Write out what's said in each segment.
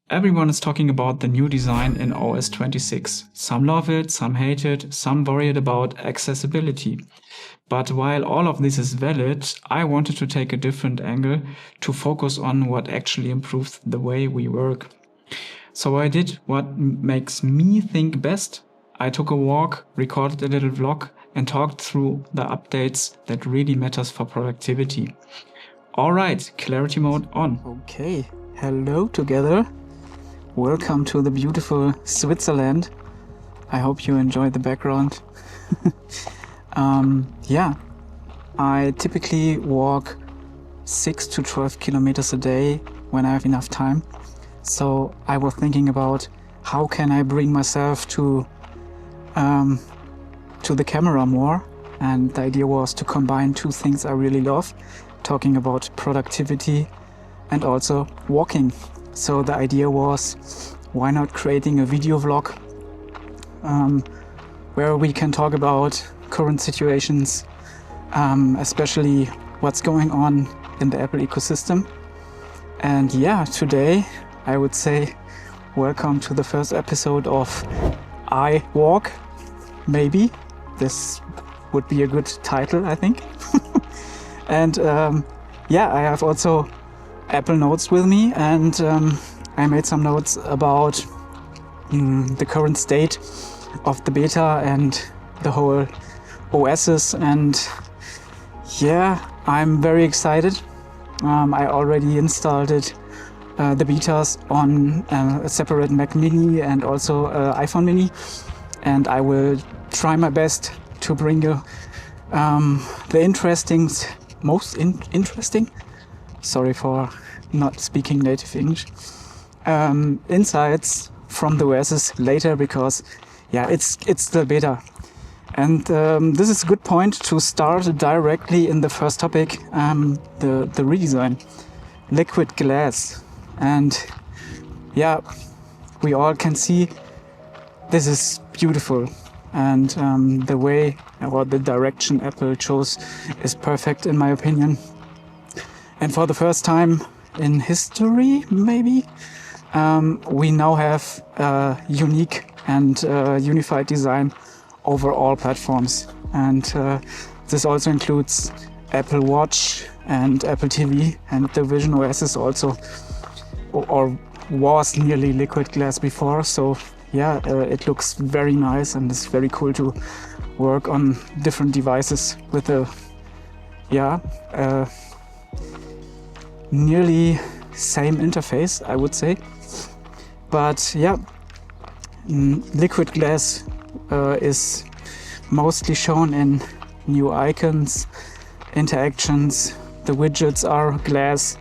Everyone is talking about the new design in OS 26. Some love it, some hate it, some worried about accessibility. But while all of this is valid, I wanted to take a different angle to focus on what actually improves the way we work. So I did what makes me think best. I took a walk, recorded a little vlog, and talked through the updates that really matters for productivity. Alright, clarity mode on. Okay, hello together. Welcome to the beautiful Switzerland. I hope you enjoyed the background. I typically walk 6 to 12 kilometers a day when I have enough time. So I was thinking about how can I bring myself to the camera more. And the idea was to combine two things I really love, talking about productivity and also walking. So the idea was, why not creating a video vlog where we can talk about current situations, especially what's going on in the Apple ecosystem. And yeah, today I would say welcome to the first episode of I Walk. Maybe this would be a good title, I think. And I have also Apple Notes with me, and I made some notes about the current state of the beta and the whole OSs, and yeah, I'm very excited. I already installed the betas on a separate Mac Mini and also iPhone Mini, and I will try my best to bring you the most interesting, sorry for not speaking native English, insights from the OSs later, because yeah, it's still beta. And this is a good point to start directly in the first topic, the redesign, liquid glass. And yeah, we all can see this is beautiful, and the way or the direction Apple chose is perfect in my opinion. And for the first time in history, maybe, we now have a unique and unified design over all platforms. And this also includes Apple Watch and Apple TV, and the Vision OS is also, or was nearly liquid glass before. So yeah, it looks very nice, and it's very cool to work on different devices with a nearly same interface, I would say. But yeah, liquid glass is mostly shown in new icons, interactions. The widgets are glass,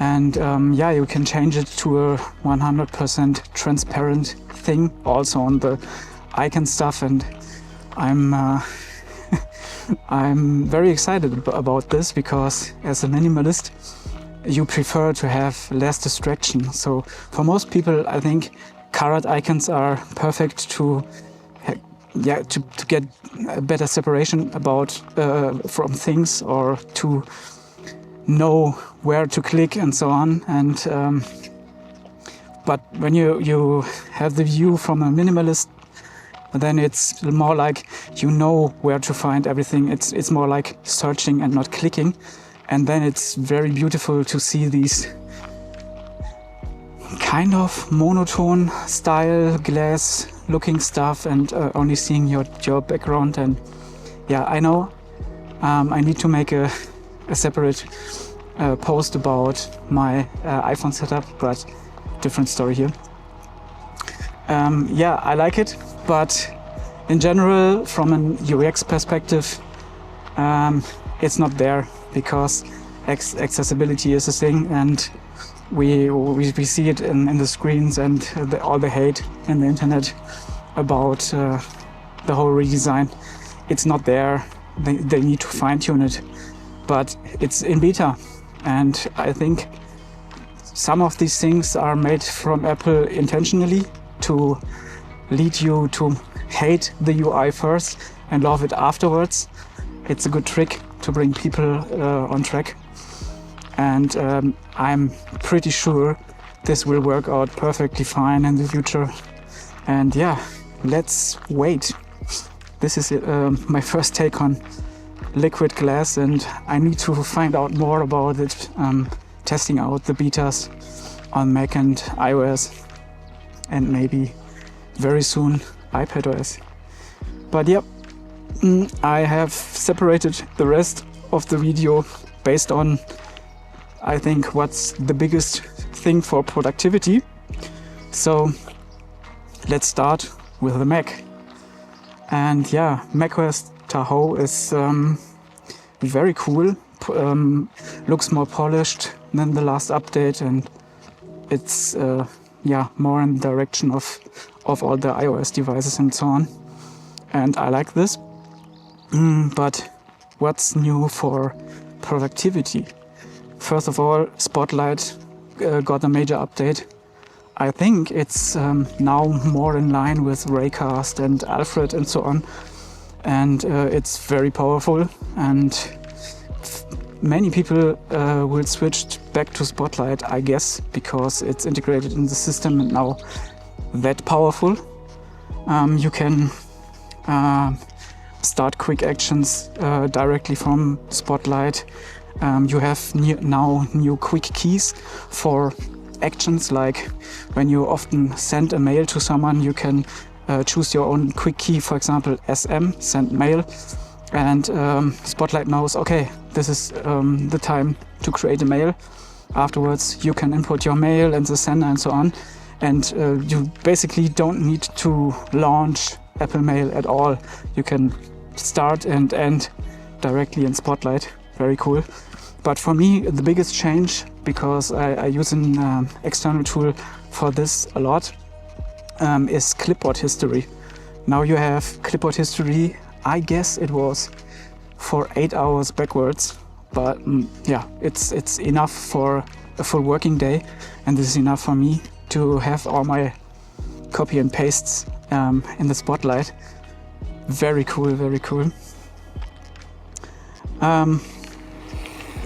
and you can change it to a 100% transparent thing also on the icon stuff, and I'm very excited about this, because as a minimalist you prefer to have less distraction. So for most people, I think colored icons are perfect to get a better separation about from things, or to know where to click and so on. And but when you have the view from a minimalist, then it's more like you know where to find everything. It's more like searching and not clicking. And then it's very beautiful to see these kind of monotone style glass looking stuff, and only seeing your background. And yeah, I know I need to make a separate post about my iPhone setup, but different story here. I like it, but in general, from an UX perspective, it's not there, because accessibility is a thing, and we see it in the screens, and all the hate in the internet about the whole redesign. It's not there. They need to fine-tune it, but it's in beta, and I think some of these things are made from Apple intentionally to lead you to hate the UI first and love it afterwards. It's a good trick to bring people on track. And I'm pretty sure this will work out perfectly fine in the future. And yeah, let's wait. This is my first take on liquid glass, and I need to find out more about it, testing out the betas on Mac and iOS, and maybe very soon iPadOS. But yep, I have separated the rest of the video based on, I think, what's the biggest thing for productivity. So let's start with the Mac. And yeah, macOS Tahoe is very cool. Looks more polished than the last update, and it's more in the direction of all the iOS devices and so on. And I like this. But what's new for productivity? First of all, Spotlight got a major update. I think it's now more in line with Raycast and Alfred and so on. And it's very powerful. And many people will switch back to Spotlight, I guess, because it's integrated in the system and now that powerful. You can start quick actions directly from Spotlight. You have now new quick keys for actions, like when you often send a mail to someone, you can choose your own quick key, for example SM, send mail, and Spotlight knows, okay, this is the time to create a mail. Afterwards you can input your mail and the sender and so on, and you basically don't need to launch Apple Mail at all. You can start and end directly in Spotlight. Very cool. But for me, the biggest change, because I use an external tool for this a lot, is clipboard history. Now you have clipboard history. I guess it was for 8 hours backwards, but yeah, it's enough for a full working day, and this is enough for me to have all my copy and pastes in the Spotlight. Very cool, very cool.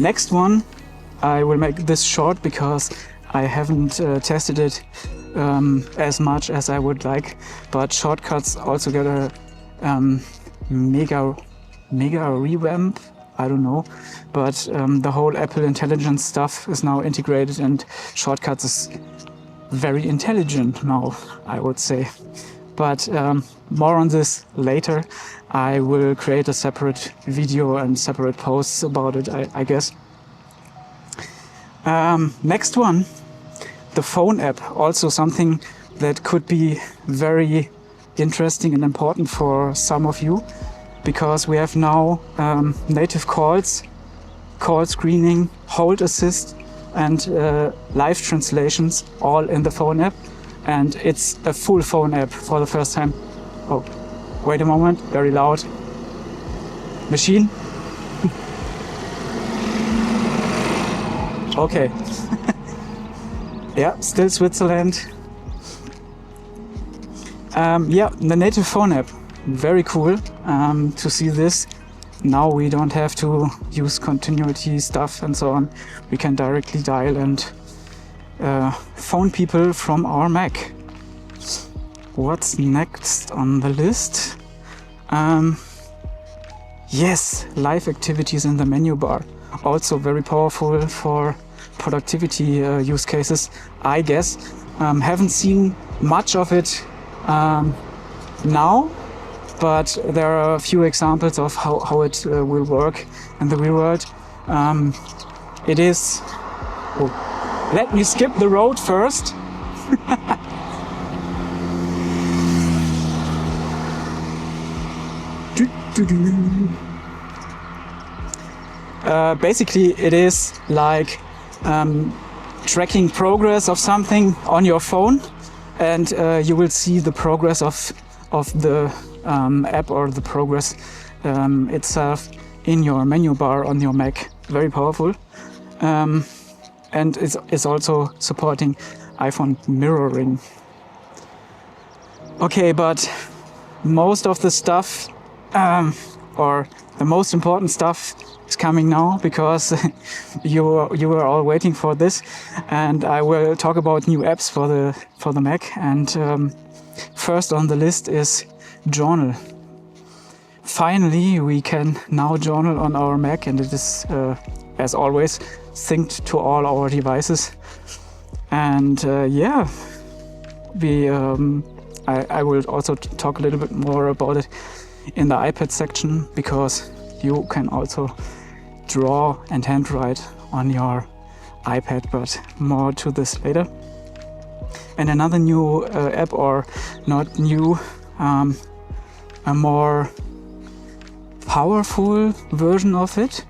Next one, I will make this short because I haven't tested it as much as I would like, but shortcuts also get a mega revamp. I don't know, but the whole Apple Intelligence stuff is now integrated, and shortcuts is very intelligent now, I would say. But more on this later. I will create a separate video and separate posts about it, I guess. Next one, the phone app. Also something that could be very interesting and important for some of you, because we have now native calls, call screening, hold assist, and live translations all in the phone app. And it's a full phone app for the first time. Oh, wait a moment, very loud. Machine. Okay. Yeah, still Switzerland. Yeah, the native phone app. Very cool to see this. Now we don't have to use continuity stuff and so on. We can directly dial and phone people from our Mac. What's next on the list? Yes, live activities in the menu bar. Also very powerful for productivity use cases, I guess. Haven't seen much of it now, but there are a few examples of how it will work in the real world. It is... Oh. Let me skip the road first. Basically, it is like tracking progress of something on your phone, and you will see the progress of the app or the progress itself in your menu bar on your Mac. Very powerful. And it's also supporting iPhone mirroring. Okay, but most of the stuff, or the most important stuff, is coming now because you were all waiting for this, and I will talk about new apps for the Mac. And first on the list is Journal. Finally, we can now journal on our Mac, and it is, as always, synced to all our devices. And yeah, I will also talk a little bit more about it in the iPad section, because you can also draw and handwrite on your iPad, but more to this later. And another new app, or not new, a more powerful version of it,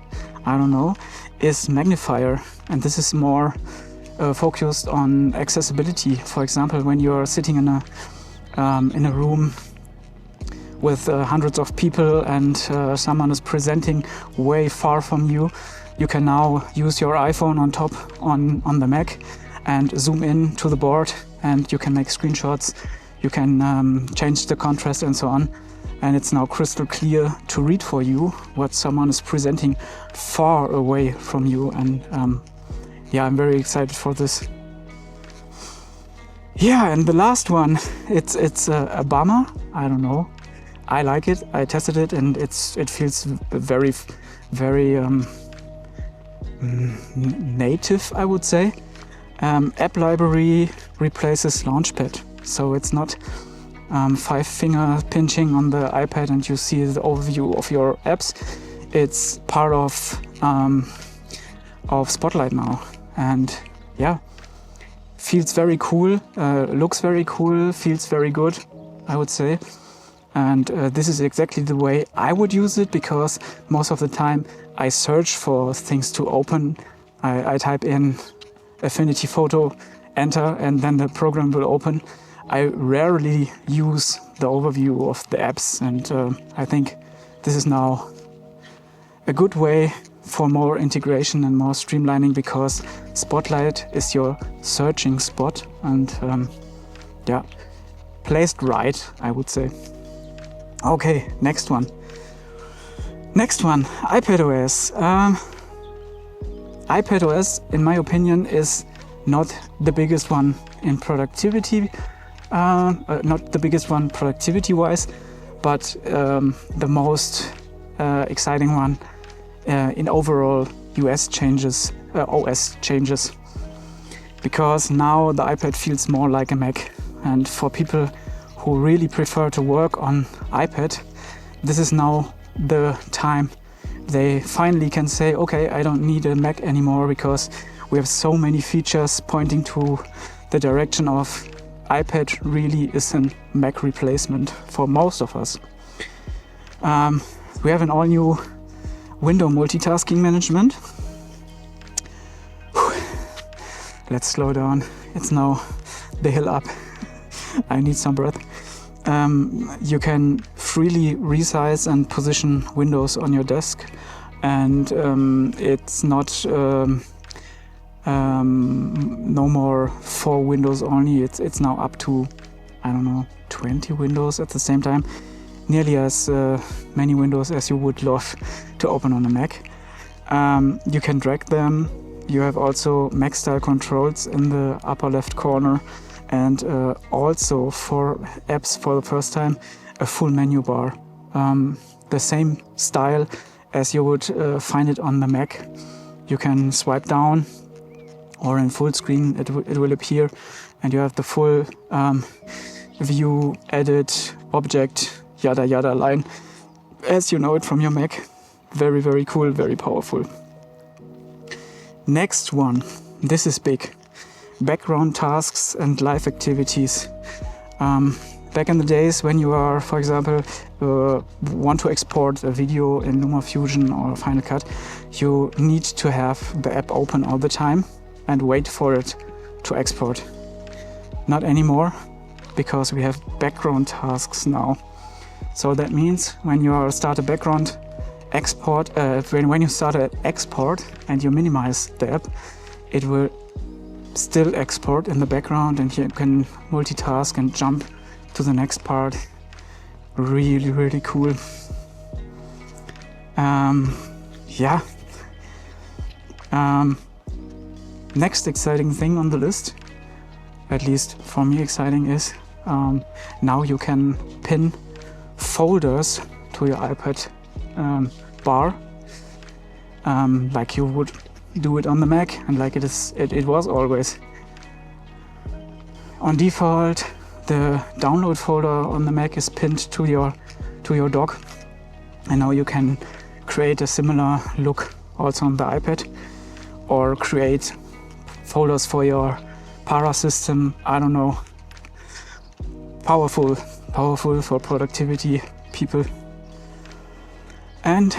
I don't know, is Magnifier. And this is more focused on accessibility. For example, when you're sitting in a room with hundreds of people and someone is presenting way far from you, you can now use your iPhone on top on the Mac and zoom in to the board, and you can make screenshots, you can change the contrast and so on. And it's now crystal clear to read for you what someone is presenting far away from you. And yeah, I'm very excited for this. Yeah, and the last one, it's a bummer. I don't know. I like it. I tested it, and it feels very, very native, I would say. App Library replaces Launchpad, so it's not 5-finger pinching on the iPad and you see the overview of your apps. It's part of Spotlight now, and yeah, feels very cool, looks very cool, feels very good, I would say. And this is exactly the way I would use it, because most of the time I search for things to open. I type in Affinity Photo, enter, and then the program will open. I rarely use the overview of the apps, and I think this is now a good way for more integration and more streamlining, because Spotlight is your searching spot, and yeah, placed right, I would say. Okay, next one, iPadOS. iPadOS, in my opinion, is not the biggest one in productivity, not the biggest one productivity-wise, but the most exciting one in overall OS changes, because now the iPad feels more like a Mac. And for people who really prefer to work on iPad, this is now the time they finally can say, okay, I don't need a Mac anymore, because we have so many features pointing to the direction of iPad really is a Mac replacement for most of us. We have an all-new window multitasking management. Let's slow down. It's now the hill up. I need some breath. You can freely resize and position windows on your desk, and it's not no more 4 windows only. It's now up to, I don't know, 20 windows at the same time, nearly as many windows as you would love to open on a Mac. You can drag them. You have also Mac style controls in the upper left corner, and also for apps for the first time, a full menu bar. The same style as you would find it on the Mac. You can swipe down, or in full screen it will appear, and you have the full view, edit, object, yada yada line, as you know it from your Mac. Very, very cool, very powerful. Next one, this is big. Background tasks and live activities. Back in the days when you are, for example, want to export a video in LumaFusion or Final Cut, you need to have the app open all the time and wait for it to export. Not anymore, because we have background tasks now. So that means when you start a background export, when you start an export and you minimize the app, it will still export in the background, and you can multitask and jump to the next part. Really, really cool. yeah. Next exciting thing on the list, at least for me exciting, is now you can pin folders to your iPad bar, like you would do it on the Mac, and like it was always. On default, the download folder on the Mac is pinned to your dock, and now you can create a similar look also on the iPad, or create folders for your Para system. I don't know. Powerful for productivity people. And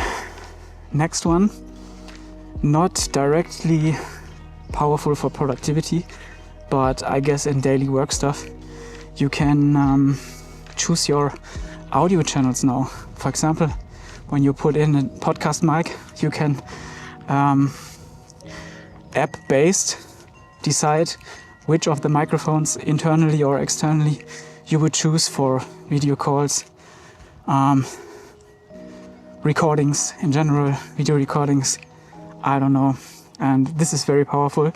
next one, not directly powerful for productivity, but I guess in daily work stuff, you can choose your audio channels now. For example, when you put in a podcast mic, you can app-based decide which of the microphones, internally or externally, you would choose for video calls, recordings in general, video recordings, I don't know. And this is very powerful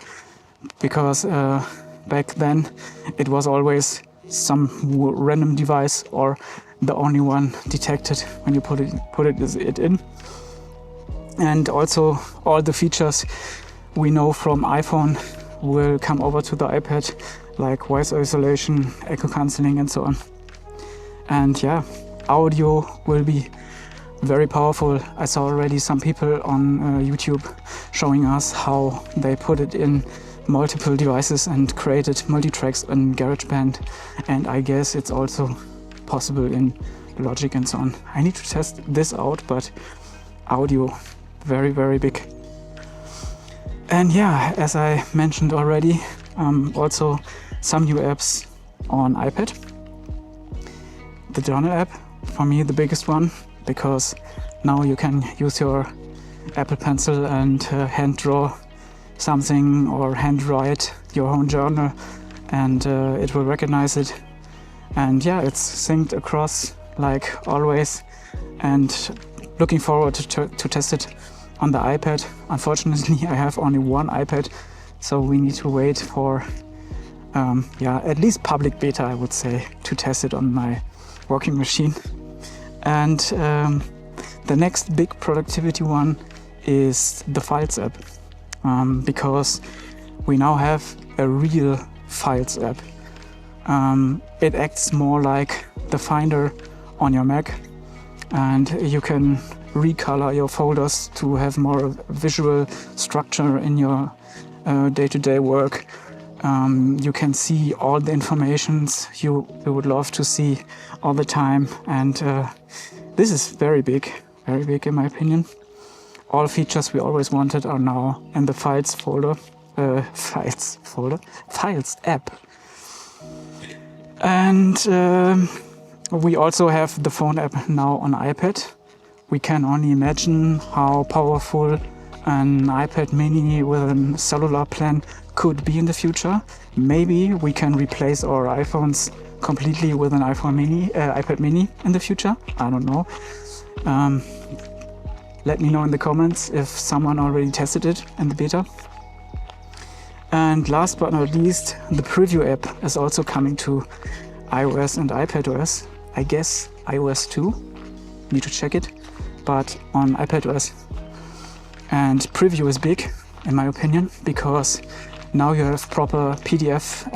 because back then it was always some random device or the only one detected when you put it in. And also all the features we know from iPhone will come over to the iPad, like voice isolation, echo cancelling, and so on. And yeah, audio will be very powerful. I saw already some people on YouTube showing us how they put it in multiple devices and created multi-tracks in GarageBand, and I guess it's also possible in Logic and so on. I need to test this out, but audio, very, very big. And yeah, as I mentioned already, also some new apps on iPad. The journal app, for me the biggest one, because now you can use your Apple Pencil and hand draw something or hand write your own journal, and it will recognize it. And yeah, it's synced across like always, and looking forward to test it on the iPad. Unfortunately, I have only one iPad, so we need to wait for at least public beta, I would say, to test it on my working machine. And the next big productivity one is the Files app, because we now have a real Files app. It acts more like the Finder on your Mac, and you can recolor your folders to have more visual structure in your day-to-day work. You can see all the informations you would love to see all the time, and this is very big in my opinion. All features we always wanted are now in the Files app. And we also have the phone app now on iPad. We can only imagine how powerful an iPad mini with a cellular plan could be in the future. Maybe we can replace our iPhones completely with an iPad mini in the future. I don't know. Let me know in the comments if someone already tested it in the beta. And last but not least, the preview app is also coming to iOS and iPadOS. I guess iOS 2, need to check it, but on iPadOS. And preview is big, in my opinion, because now you have proper PDF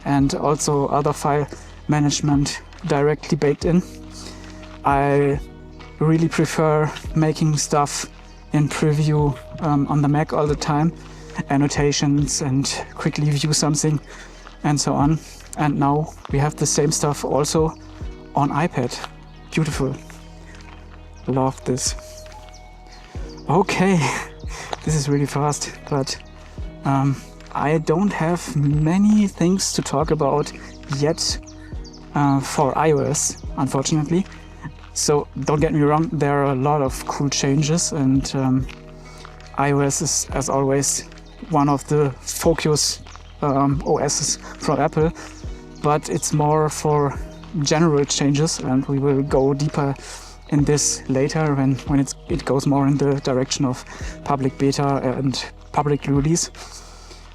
and also other file management directly baked in. I really prefer making stuff in preview on the Mac all the time, annotations and quickly view something and so on. And now we have the same stuff also on iPad. Beautiful. Love this. Okay, this is really fast, but I don't have many things to talk about yet for iOS, unfortunately. So don't get me wrong, there are a lot of cool changes, and iOS is, as always, one of the focus OSs from Apple, but it's more for general changes, and we will go deeper in this later when it's it goes more in the direction of public beta and public release.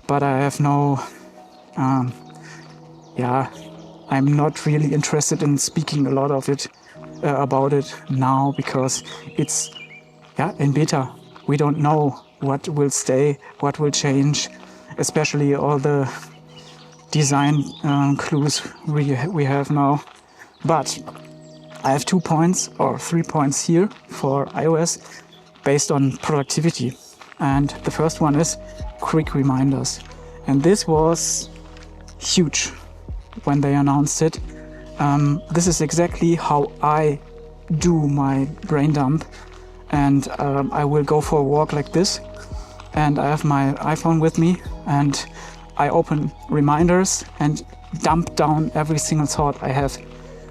But I have no, I'm not really interested in speaking a lot of it about it now, because it's in beta. We don't know what will stay, what will change, especially all the design clues we have now. But I have 2 points or 3 points here for iOS based on productivity. And the first one is quick reminders. And this was huge when they announced it. This is exactly how I do my brain dump. And I will go for a walk like this. And I have my iPhone with me. And I open reminders and dump down every single thought I have.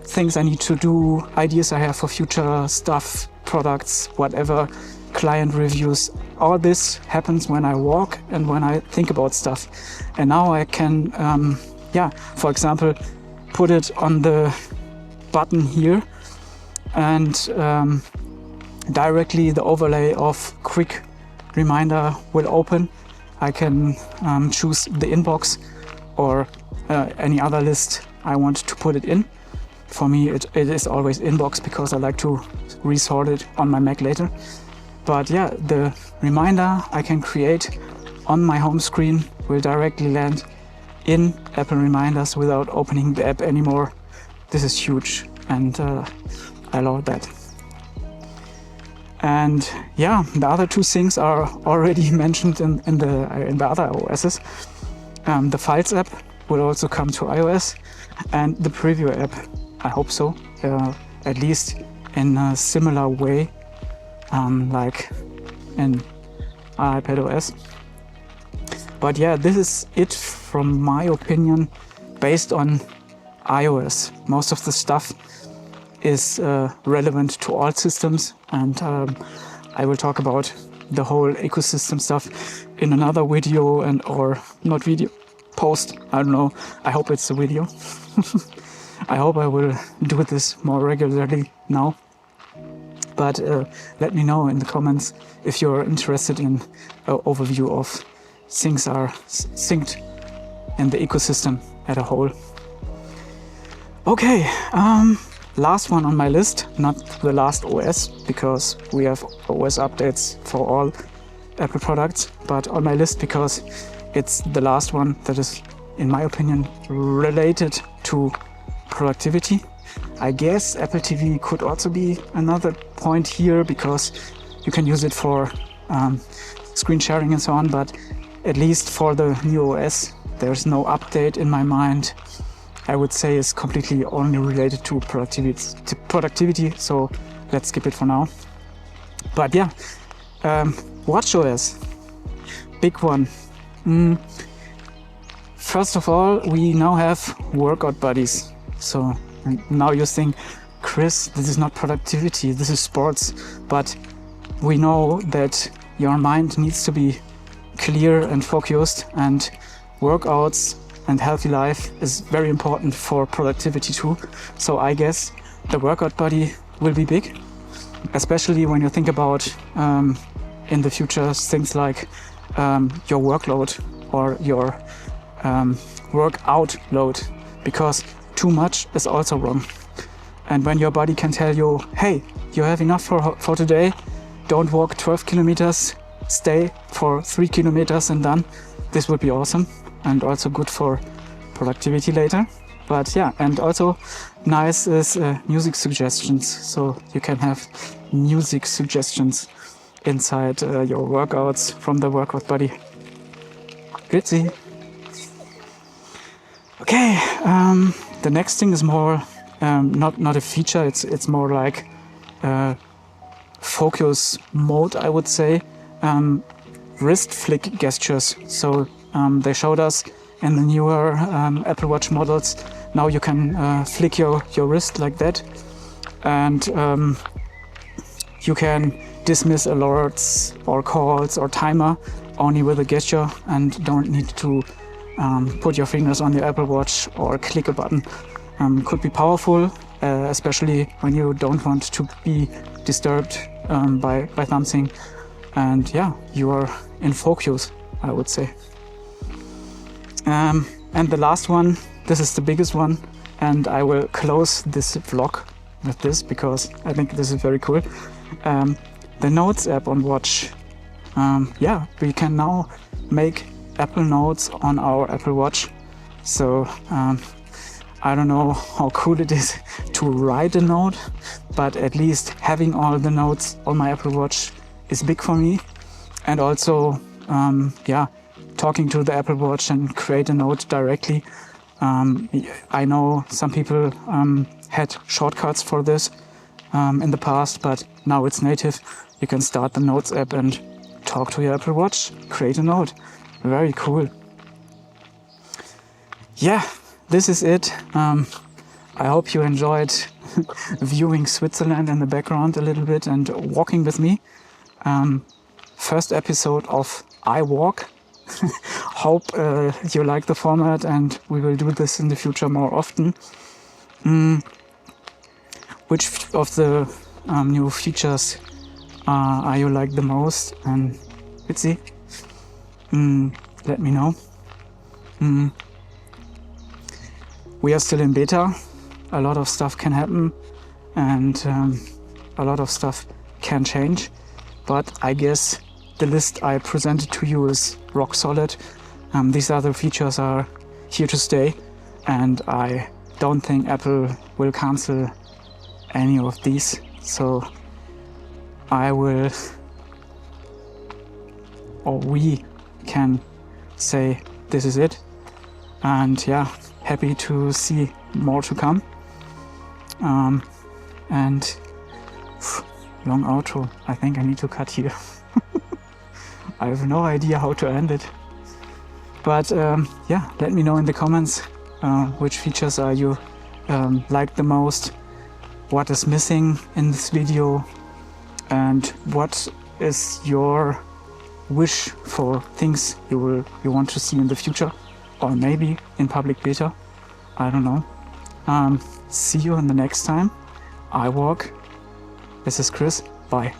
Things I need to do, ideas I have for future stuff, products, whatever, client reviews. All this happens when I walk and when I think about stuff. And now I can, for example, put it on the button here, and directly the overlay of quick reminder will open. I can choose the inbox or any other list I want to put it in. For me, it is always inbox, because I like to resort it on my Mac later. But yeah, the reminder I can create on my home screen will directly land in Apple Reminders without opening the app anymore. This is huge, and I love that. And yeah, the other 2 things are already mentioned in the other OSs. The Files app will also come to iOS, and the Preview app, I hope so, at least in a similar way, like in iPadOS. But yeah, this is it from my opinion, based on iOS. Most of the stuff is relevant to all systems, and I will talk about the whole ecosystem stuff in another video or not video, post. I don't know. I hope it's a video. I hope I will do this more regularly now. But let me know in the comments if you're interested in an overview of things are synced in the ecosystem as a whole. Okay, last one on my list, not the last OS, because we have OS updates for all Apple products, but on my list because it's the last one that is, in my opinion, related to productivity. I guess Apple TV could also be another point here, because you can use it for screen sharing and so on, but at least for the new OS, there's no update in my mind. I would say it's completely only related to productivity, so let's skip it for now. But yeah, watchOS, big one. First of all, we now have workout buddies. So now you think, Chris, this is not productivity, this is sports. But we know that your mind needs to be clear and focused, and workouts and healthy life is very important for productivity too. So I guess the workout buddy will be big, especially when you think about in the future things like your workload or your workout load, because too much is also wrong. And when your body can tell you, hey, you have enough for today, don't walk 12 kilometers, stay for 3 kilometers and done, this would be awesome, and also good for productivity later. But yeah, and also nice is music suggestions, so you can have music suggestions inside your workouts from the workout buddy. Gritzy. Okay, the next thing is more not a feature, it's more like focus mode, I would say. Wrist flick gestures. So they showed us in the newer Apple Watch models, now you can flick your wrist like that, and you can dismiss alerts or calls or timer only with a gesture, and don't need to put your fingers on your Apple Watch or click a button. Could be powerful, especially when you don't want to be disturbed by something, and yeah, you are in focus, I would say. And the last one, this is the biggest one, and I will close this vlog with this because I think this is very cool. The Notes app on Watch. Yeah, we can now make Apple Notes on our Apple Watch. So I don't know how cool it is to write a note, but at least having all the notes on my Apple Watch is big for me. And also, yeah, talking to the Apple Watch and create a note directly. I know some people had shortcuts for this in the past, but now it's native. You can start the Notes app and talk to your Apple Watch, create a note. Very cool. Yeah, this is it. I hope you enjoyed viewing Switzerland in the background a little bit and walking with me. First episode of I Walk. Hope you like the format, and we will do this in the future more often. Which of the new features are you like the most? And let's see. Let me know. We are still in beta. A lot of stuff can happen, and a lot of stuff can change. But I guess the list I presented to you is rock solid. These other features are here to stay, and I don't think Apple will cancel any of these. So I will, or we can say this is it. And yeah, happy to see more to come. And long outro. I think I need to cut here. I have no idea how to end it. But yeah, let me know in the comments which features are you like the most, what is missing in this video, and what is your wish for things you want to see in the future, or maybe in public beta. I don't know. See you in the next time. I Walk. This is Chris. Bye.